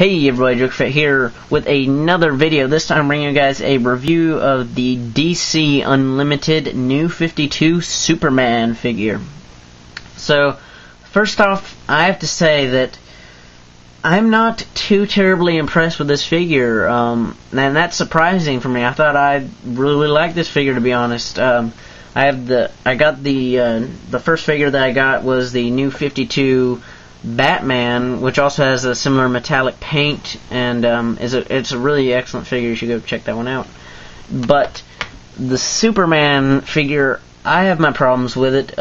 Hey everybody, JokerFit here with another video. This time I'm bringing you guys a review of the DC Unlimited New 52 Superman figure. So, first off, I have to say that I'm not too terribly impressed with this figure, and that's surprising for me. I thought I'd really like this figure, to be honest. The first figure that I got was the New 52 Batman, which also has a similar metallic paint, and it's a really excellent figure. You should go check that one out. But the Superman figure, I have my problems with it.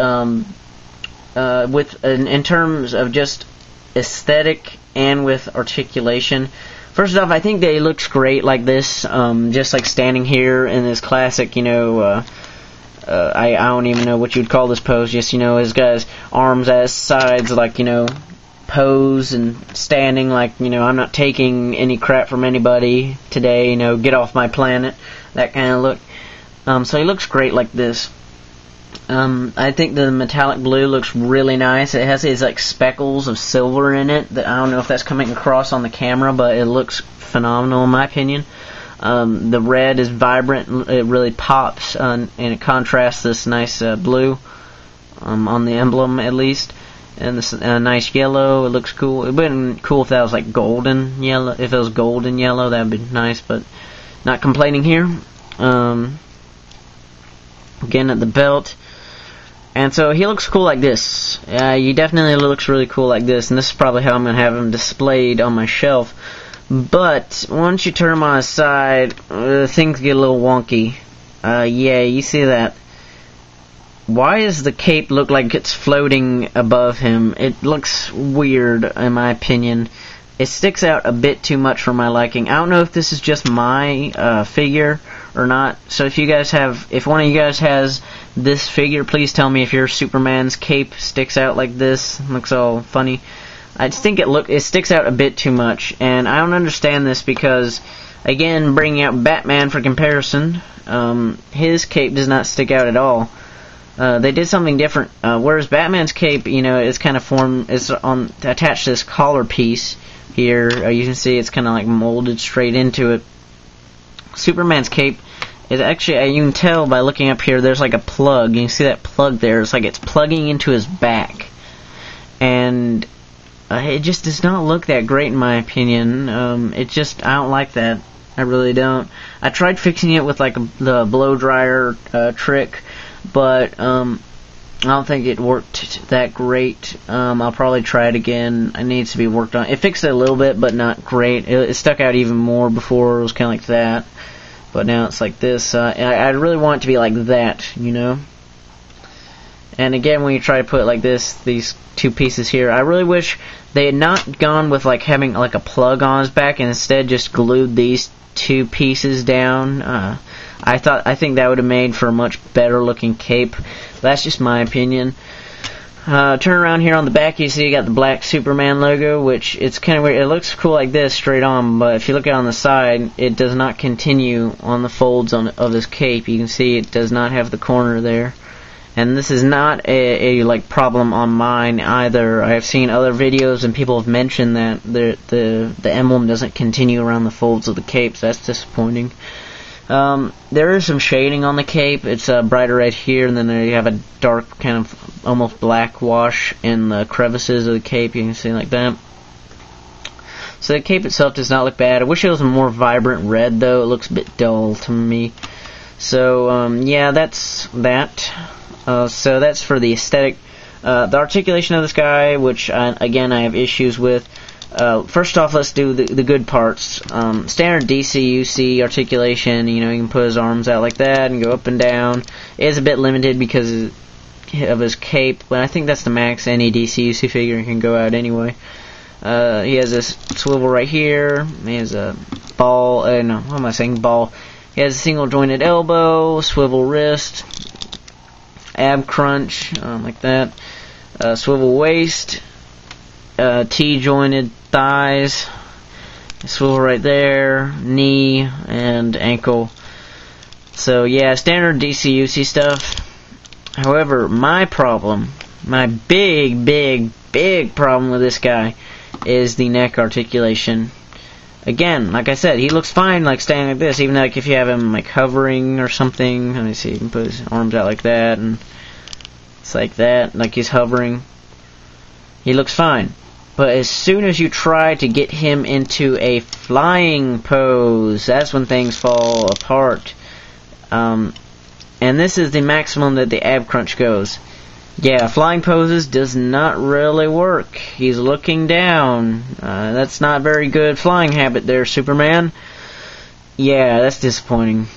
In terms of just aesthetic and with articulation. First off, I think that he looks great like this, just like standing here in this classic, I don't even know what you'd call this pose. Just, his guy's arms at his sides, like, pose and standing like, I'm not taking any crap from anybody today, get off my planet, that kind of look. So he looks great like this. I think the metallic blue looks really nice. It has these like speckles of silver in it that I don't know if that's coming across on the camera, but it looks phenomenal in my opinion. The red is vibrant, it really pops, and it contrasts this nice blue on the emblem at least. And this nice yellow, it looks cool. It would be cool if that was like golden yellow. If it was golden yellow, that would be nice, but not complaining here. Again at the belt. And so he looks cool like this. He definitely looks really cool like this, and this is probably how I'm going to have him displayed on my shelf. But once you turn him on his side, things get a little wonky. Yeah, you see that. Why does the cape look like it's floating above him? It looks weird, in my opinion. It sticks out a bit too much for my liking. I don't know if this is just my figure or not. So if one of you guys has this figure, please tell me if your Superman's cape sticks out like this. It looks all funny. I just think it sticks out a bit too much, and I don't understand this because, again, bringing out Batman for comparison, his cape does not stick out at all. They did something different. Whereas Batman's cape, is kind of attached to this collar piece here. You can see it's kind of like molded straight into it. Superman's cape is actually, you can tell by looking up here, there's like a plug. You can see that plug there. It's like it's plugging into his back. And it just does not look that great in my opinion. I don't like that. I really don't. I tried fixing it with like the blow dryer trick, but I don't think it worked that great. I'll probably try it again. It needs to be worked on. It fixed it a little bit, but not great. It stuck out even more before. It was kind of like that, but now it's like this. I really want it to be like that, And again, when you try to put it like this, these two pieces here, I really wish they had not gone with like having like a plug on his back and instead just glued these two pieces down. I think that would have made for a much better looking cape. That's just my opinion. Turn around here on the back, you see you got the black Superman logo, which it's kind of weird. It looks cool like this straight on, but if you look at it on the side, it does not continue on the folds of this cape. You can see it does not have the corner there. And this is not a problem on mine either. I have seen other videos and people have mentioned that the emblem doesn't continue around the folds of the cape, so that's disappointing. There is some shading on the cape. It's brighter right here, and then there you have a dark kind of almost black wash in the crevices of the cape. You can see like that. So the cape itself does not look bad. I wish it was a more vibrant red though. It looks a bit dull to me. So yeah, that's that. So that's for the aesthetic. The articulation of this guy, which again I have issues with. First off, let's do the good parts. Standard DC-UC articulation, you can put his arms out like that and go up and down. It is a bit limited because of his cape, but I think that's the max any DC-UC figure can go out anyway. He has this swivel right here. He has a ball, no, what am I saying, ball. He has a single jointed elbow, swivel wrist, ab crunch, like that, swivel waist, T-jointed thighs, swivel right there, knee, and ankle. So yeah, standard DC-UC stuff. However, my big problem with this guy is the neck articulation. again, like I said, he looks fine like standing like this, even like if you have him like hovering or something. Let me see, you can put his arms out like that, and it's like that, like he's hovering. He looks fine. But as soon as you try to get him into a flying pose, that's when things fall apart. And this is the maximum that the ab crunch goes. Yeah, flying poses does not really work. He's looking down. That's not very good flying habit there, Superman. Yeah, that's disappointing.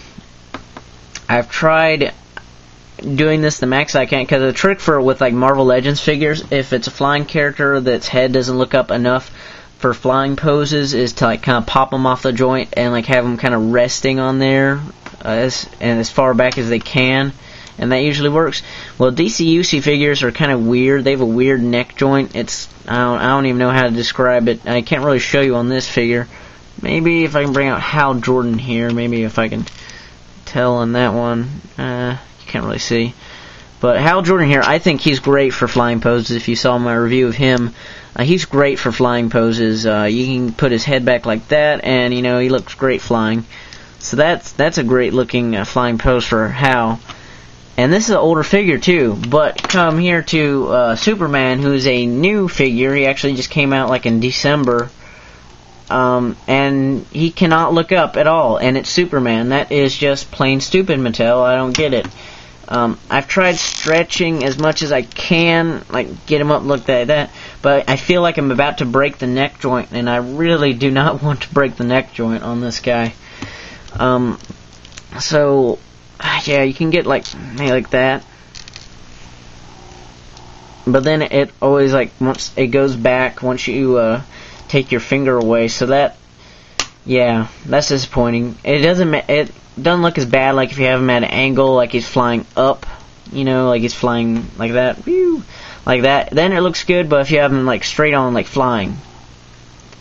I've tried doing this the max I can, because the trick with like Marvel Legends figures, if it's a flying character that's head doesn't look up enough for flying poses, is to like kind of pop them off the joint and like have them kind of resting on there as far back as they can. And that usually works. Well, DCUC figures are kind of weird. They have a weird neck joint. I don't even know how to describe it. I can't really show you on this figure. Maybe if I can bring out Hal Jordan here, maybe if I can tell on that one. You can't really see. But Hal Jordan here, I think he's great for flying poses. If you saw my review of him, he's great for flying poses. You can put his head back like that, and he looks great flying. So that's a great looking flying pose for Hal. And this is an older figure too, but come here to Superman, who's a new figure. He actually just came out like in December, and he cannot look up at all, and it's Superman. That is just plain stupid, Mattel. I don't get it. I've tried stretching as much as I can, like get him up, look like that, but I feel like I'm about to break the neck joint, and I really do not want to break the neck joint on this guy. So yeah, you can get like that, but then it always once it goes back once you take your finger away. So that's disappointing. It doesn't look as bad like if you have him at an angle, like he's flying up, like he's flying like that, like that. Then it looks good. But if you have him like straight on, like flying,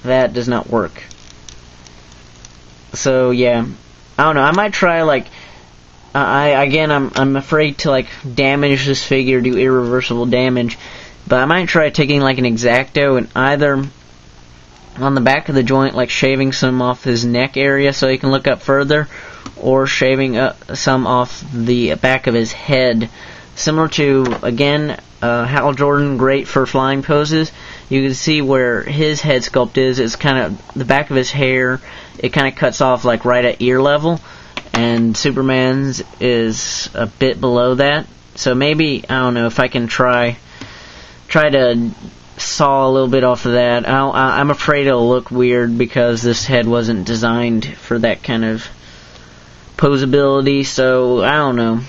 that does not work. So yeah, I don't know. I might try I'm afraid to like damage this figure, do irreversible damage, but I might try taking like an X-Acto and either on the back of the joint, like shaving some off his neck area so he can look up further, or shaving some off the back of his head, similar to again Hal Jordan, great for flying poses. You can see where his head sculpt is. It's kind of the back of his hair. It kind of cuts off like right at ear level. And Superman's is a bit below that. So maybe, I don't know, if I can try to saw a little bit off of that. I'm afraid it'll look weird because this head wasn't designed for that kind of posability. So, I don't know.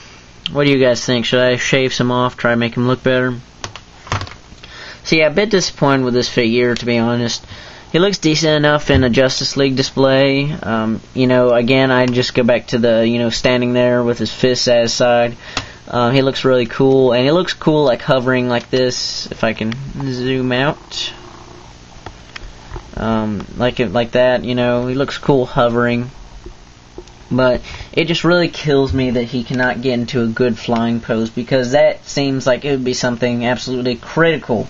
What do you guys think? Should I shave some off, try to make him look better? So yeah, a bit disappointed with this figure, to be honest. He looks decent enough in a Justice League display. Again, I just go back to the, standing there with his fists at his side. He looks really cool, and he looks cool like hovering like this, if I can zoom out. Like that, he looks cool hovering. But it just really kills me that he cannot get into a good flying pose, because that seems like it would be something absolutely critical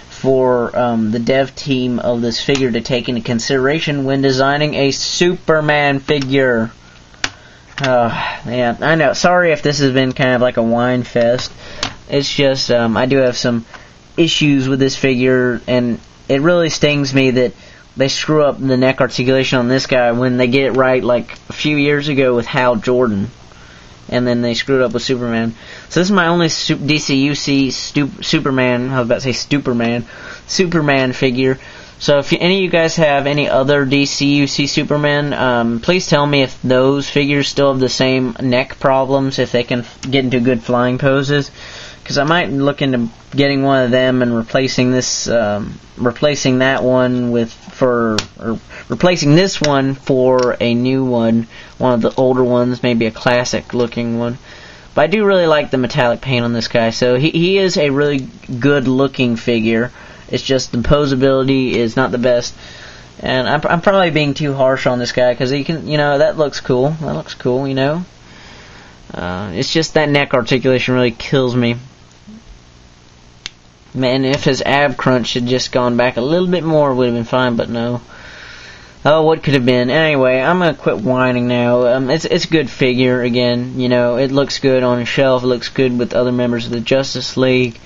for the dev team of this figure to take into consideration when designing a Superman figure. Yeah, I know. Sorry if this has been kind of like a whine fest. It's just, I do have some issues with this figure, and it really stings me that they screw up the neck articulation on this guy when they get it right like a few years ago with Hal Jordan. And then they screwed up with Superman. So this is my only DCUC Superman, I was about to say Superman figure. So if any of you guys have any other DCUC Superman, please tell me if those figures still have the same neck problems, if they can get into good flying poses. Because I might look into getting one of them and replacing this, replacing this one for a new one of the older ones, maybe a classic looking one. But I do really like the metallic paint on this guy, so he is a really good looking figure. It's just the posability is not the best, and I'm probably being too harsh on this guy, because he can, that looks cool. That looks cool, It's just that neck articulation really kills me. Man, if his ab crunch had just gone back a little bit more, it would have been fine, but no. Oh, what could have been? Anyway, I'm gonna quit whining now. It's a good figure again. You know, it looks good on a shelf. It looks good with other members of the Justice League.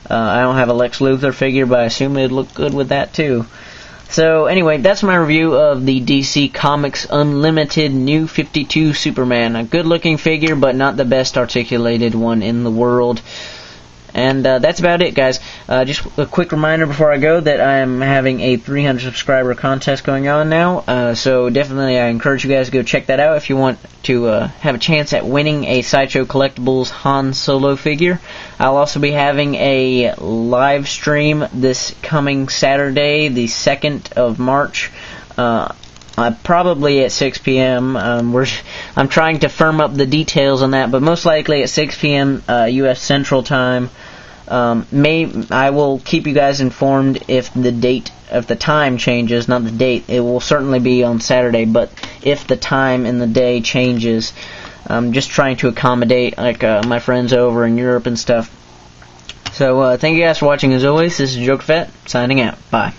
I don't have a Lex Luthor figure, but I assume it'd look good with that too. So anyway, that's my review of the DC Comics Unlimited New 52 Superman. A good-looking figure, but not the best articulated one in the world. And that's about it, guys. Just a quick reminder before I go that I am having a 300 subscriber contest going on now. So definitely I encourage you guys to go check that out if you want to have a chance at winning a Sideshow Collectibles Han Solo figure. I'll also be having a live stream this coming Saturday, the 2nd of March. Probably at 6 p.m. I'm trying to firm up the details on that, but most likely at 6 p.m. U.S. Central Time. I will keep you guys informed if the date of the time changes, not the date. It will certainly be on Saturday, but if the time and the day changes, I'm just trying to accommodate my friends over in Europe and stuff. So thank you guys for watching as always. This is JokerFett signing out. Bye.